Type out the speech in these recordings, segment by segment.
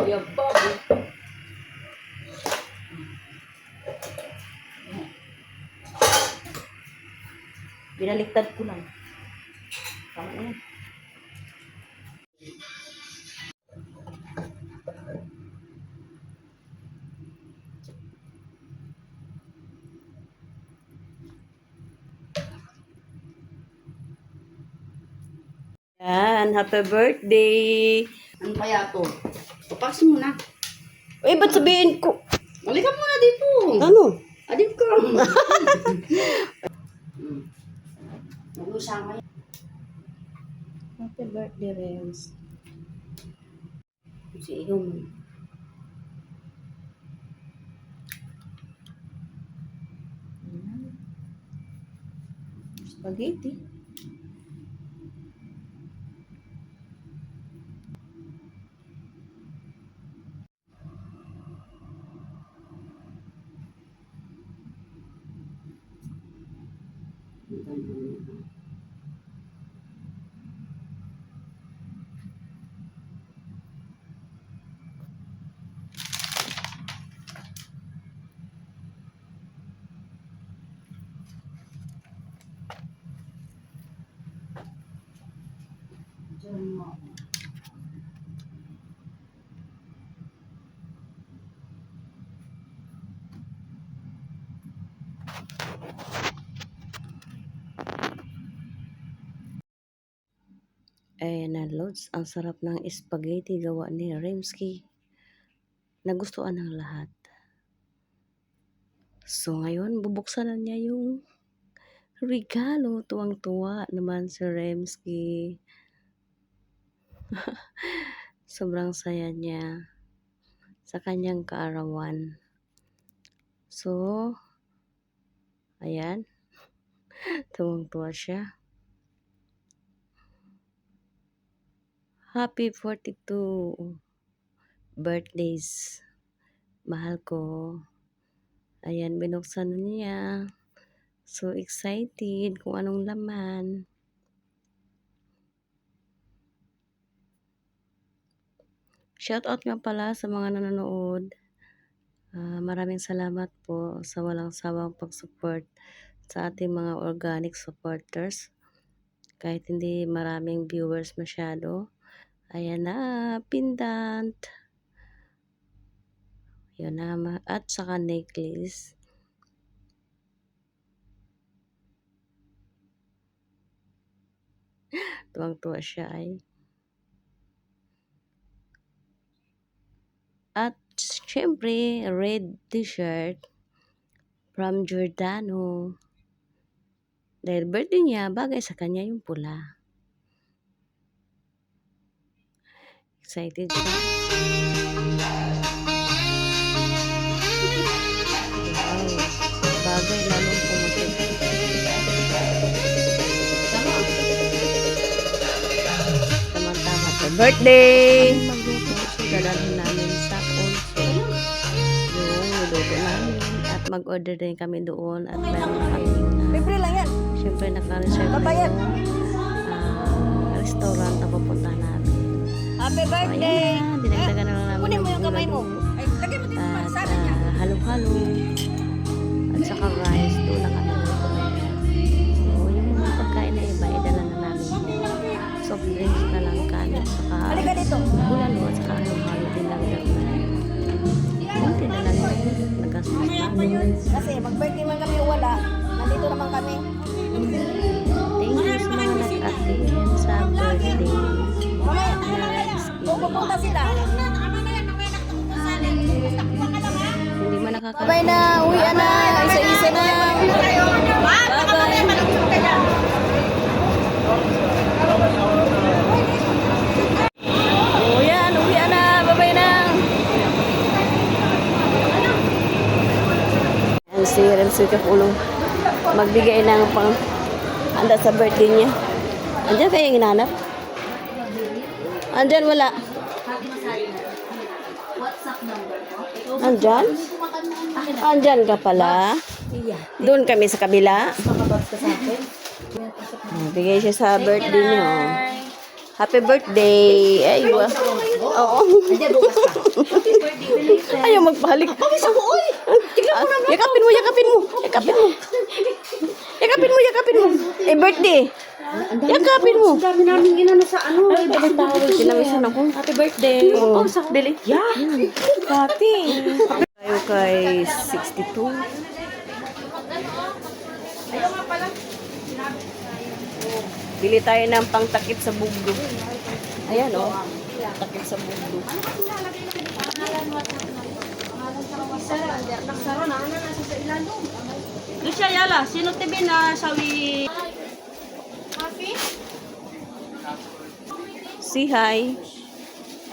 Bayag pa. Binaliktad ko lang. Tama yan. Yan, happy birthday. Ano kaya to? Papasin mo na. Eh, ba't sabihin ko? Halika muna dito. Ano? Adip ka. Mag-usama yan. Happy birthday, Renz. Si iyo mo. Spaghetti. Diyan mo. Ayan na, Lods. Ang sarap ng spaghetti gawa ni Remski. Nagustuhan ng lahat. So, ngayon, bubuksan na niya yung regalo. Tuwang-tuwa naman si Remski. Sobrang saya niya sa kanyang kaarawan. So, ayan. Tuwang-tuwa siya. Happy 42 birthdays. Mahal ko. Ayan, binuksan na niya. So excited kung anong laman. Shoutout nga pala sa mga nanonood. Maraming salamat po sa walang sawang pag-support sa ating mga organic supporters. Kahit hindi maraming viewers masyado. Ayan na, pendant. Yun na, at saka necklace. Tuwang-tuwa siya ay. At syempre, red t-shirt from Giordano. Dahil birthday niya, bagay sa kanya yung pula. Excited siya. Wow. Bagay lalong pumuti. Tama-tama. Happy birthday! Magluto. So, dadalhin namin sa also. Yung niluto namin. At mag-order din kami doon. At mayroon na kami. Libre lang yan. Siyempre, naka-reserve na Babayad. yung restaurant na pupunta namin. Happy So, birthday. ayan na. Dinagdagan na lang namin. Kunin mo yung kamay mo. Ay, lagay mo dito pa. At Sabi niya. halo-halo. At saka rice. Doon na kami luto. So, yung mga pagkain na iba, idala na namin. Soft drinks na lang kami. Saka Halika dito. bulalo. At saka halo-halo. Dinagdag na. Kunti na lang yun. Nagastos namin. Kasi mag-birthday man kami wala. Nandito naman kami. Thank you sa mga nag-attend sa birthday. Mamaya. Pupunta sila. Hindi man nakakarating. Bye na. Uwi na. Isa-isa na. Bye-bye. Oh, yan. Uwi na. Bye-bye na. Yan si Renzo Kapulong. Magbigay ng pang handa sa birthday niya. Andiyan kayo yung hinanap? Andyan wala. Andyan? Andyan ka pala. Doon kami sa kabila. Bigay siya sa birthday niyo. Happy birthday. Ay, wa. Oo. Ayaw magpahalik. Yakapin mo, yakapin mo. Yakapin mo. Yakapin mo, yakapin mo. Eh, birthday. Yakapin mo. Ang dami namin inano sa ano. Ay, pinamisan ako. Happy birthday. Oo. Dili. Yeah. Kati. Tayo kay 62. Bili tayo ng pangtakip sa bugdo. Ayan o. Takip sa bugdo. Lucia Yala, sino tibi na sawi? Say hi.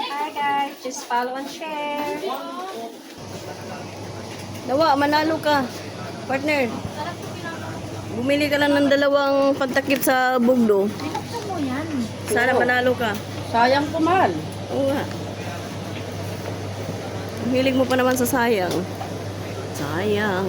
Hi guys, just follow and share. Dawa, manalo ka. Partner. Bumili ka lang ng dalawang pagtakip sa bugdo. Sana manalo ka. Sayang po mahal. Oo nga. Ang hilig mo pa naman sa sayang. Sayang.